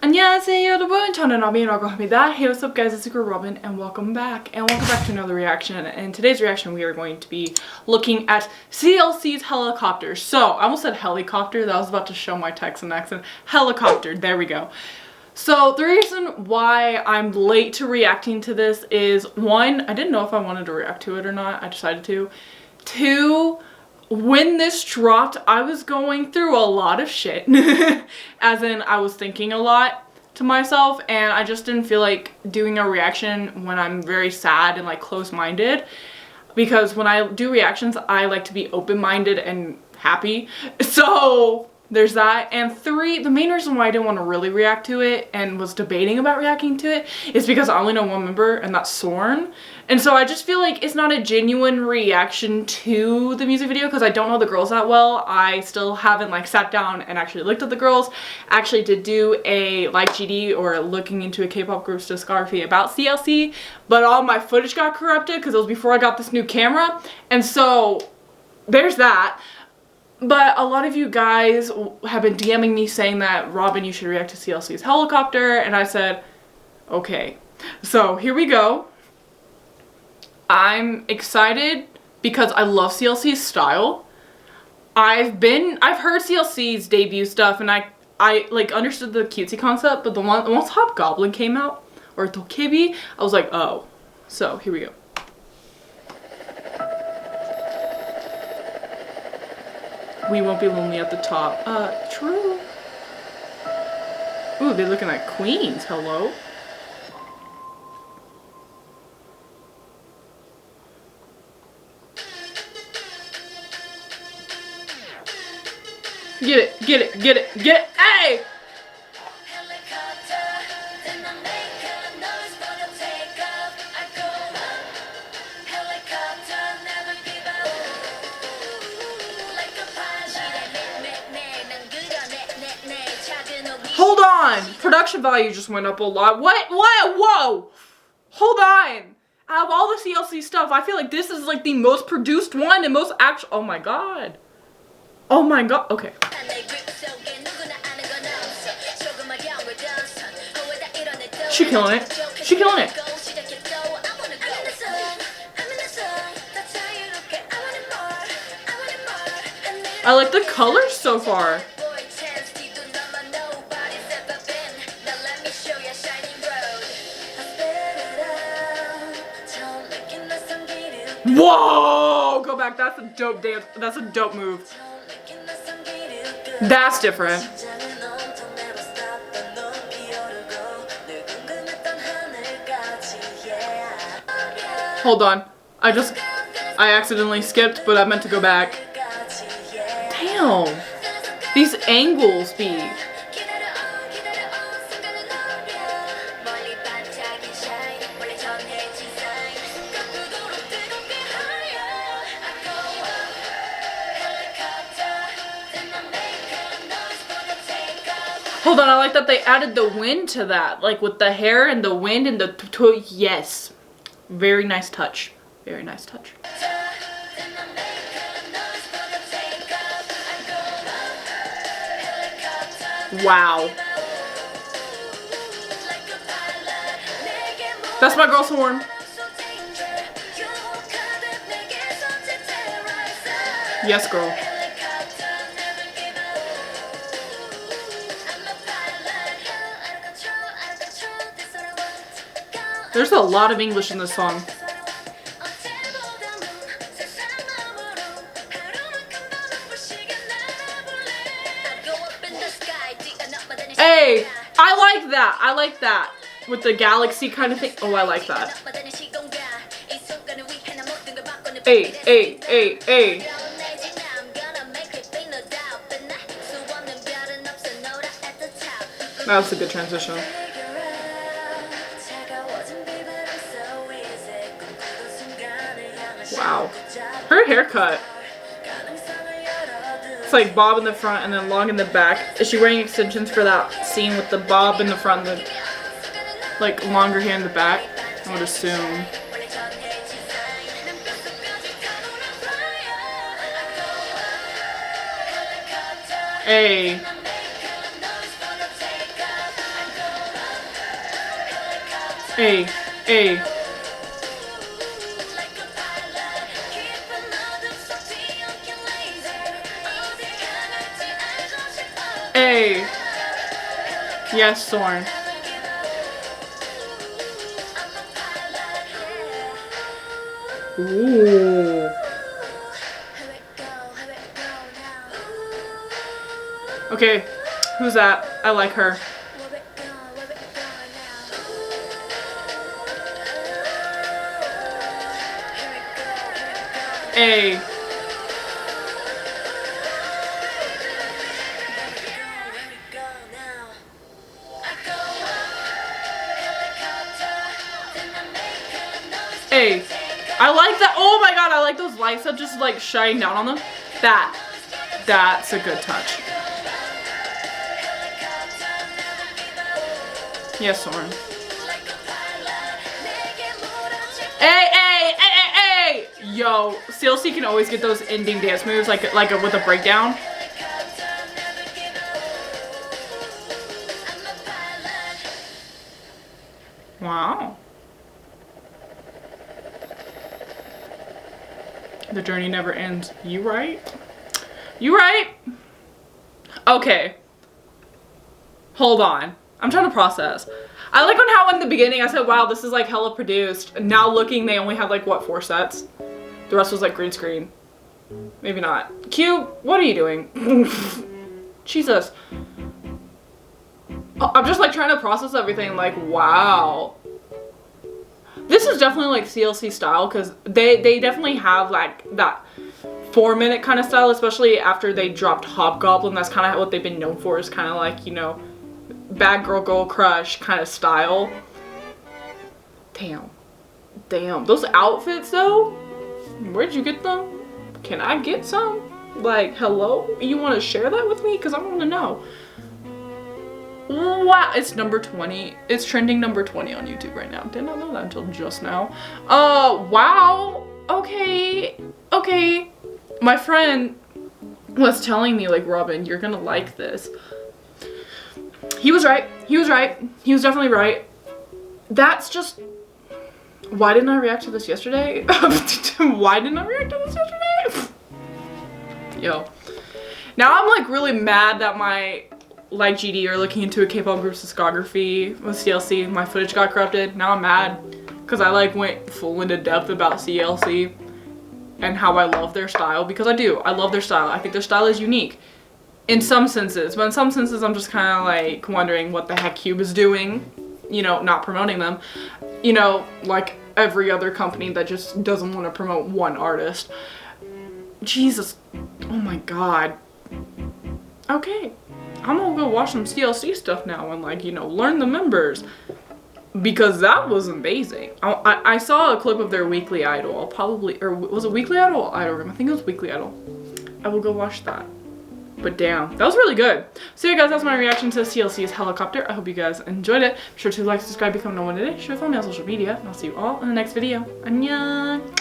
안녕하세요 여러분, 저는 Robyn이라고 합니다. Hey, what's up guys, it's your Robyn and welcome back to another reaction. And in today's reaction we are going to be looking at CLC's helicopter. So I almost said helicopter, that was about to show my Texan accent. Helicopter, there we go. So the reason why I'm late to reacting to this is, one, I didn't know if I wanted to react to it or not. I decided to. Two, when this dropped, I was going through a lot of shit. As in, I was thinking a lot to myself, and I just didn't feel like doing a reaction when I'm very sad and like close-minded. Because when I do reactions, I like to be open-minded and happy. So there's that. And three, the main reason why I didn't want to really react to it and was debating about reacting to it is because I only know one member, and that's Sorn. And so I just feel like it's not a genuine reaction to the music video because I don't know the girls that well. I still haven't like sat down and actually looked at the girls. I actually did do a like GD or looking into a K-pop group's discography about CLC, but all my footage got corrupted because it was before I got this new camera. And so there's that. But a lot of you guys have been DMing me saying that, Robyn, you should react to CLC's Helicopter, and I said, okay. So here we go. I'm excited because I love CLC's style. I've heard CLC's debut stuff, and I like understood the cutesy concept, but once Hobgoblin came out, or Tokebi, I was like, oh. So here we go. We won't be lonely at the top. True. Ooh, they're looking like queens. Hello. Get it, get it, get it, get it. Hey! Hold on! Production value just went up a lot. What? Whoa! Hold on! Out of all the CLC stuff, I feel like this is like the most produced one and most actual. Oh my god. Oh my god. Okay. She killing it. She killing it. I like the colors so far. Whoa! Go back. That's a dope dance. That's a dope move. That's different. Hold on. I accidentally skipped, but I meant to go back. Damn. These angles be. Hold on, I like that they added the wind to that, like with the hair and the wind and the yes. Very nice touch. Very nice touch. Wow. That's my girl Sorn. Yes, girl. There's a lot of English in this song. Hey, I like that. I like that. With the galaxy kind of thing. Oh, I like that. Hey, hey, hey, hey. That was a good transition. Wow. Her haircut. It's like bob in the front and then long in the back. Is she wearing extensions for that scene with the bob in the front and the like longer hair in the back? I would assume. Hey. A. A. Yes, Soren. Ooh. Okay, who's that? I like her. A. A. I like that. Oh my god, I like those lights that just like shine down on them. That's a good touch. Yes, Soren. Hey! Yo, CLC can always get those ending dance moves like with a breakdown. Wow. The journey never ends. You right? You right? Okay. Hold on. I'm trying to process. I like how in the beginning I said, wow, this is like hella produced. Now looking, they only had like, what, 4 sets? The rest was like green screen. Maybe not. Q, what are you doing? Jesus. I'm just like trying to process everything like, wow. This is definitely like CLC style because they definitely have like that 4-minute kind of style, especially after they dropped Hobgoblin. That's kind of what they've been known for, is kind of like, you know, bad girl crush kind of style. Damn. Those outfits though, where'd you get them? Can I get some? Like, hello? You want to share that with me? Because I want to know. Wow, it's number 20. It's trending number 20 on YouTube right now. Did not know that until just now. Wow. Okay. My friend was telling me, like, Robyn, you're gonna like this. He was right. He was definitely right. That's just... Why didn't I react to this yesterday? Why didn't I react to this yesterday? Yo. Now I'm, like, really mad that my... like GD are looking into a K-pop group's discography with CLC. My footage got corrupted. Now I'm mad because I like went full into depth about CLC and how I love their style, because I do. I love their style. I think their style is unique in some senses, but in some senses I'm just kind of like wondering what the heck Cube is doing, you know, not promoting them, you know, like every other company that just doesn't want to promote one artist. Jesus, oh my god. Okay, I'm gonna go watch some CLC stuff now and, like, you know, learn the members, because that was amazing. I saw a clip of their Weekly Idol. I'll probably, or was it Weekly Idol or Idol Room? I think it was Weekly Idol. I will go watch that. But damn, that was really good. So yeah guys, that's my reaction to CLC's Helicopter. I hope you guys enjoyed it. Be sure to like, subscribe, become no one today. Share, follow me on social media, and I'll see you all in the next video. Annyeong!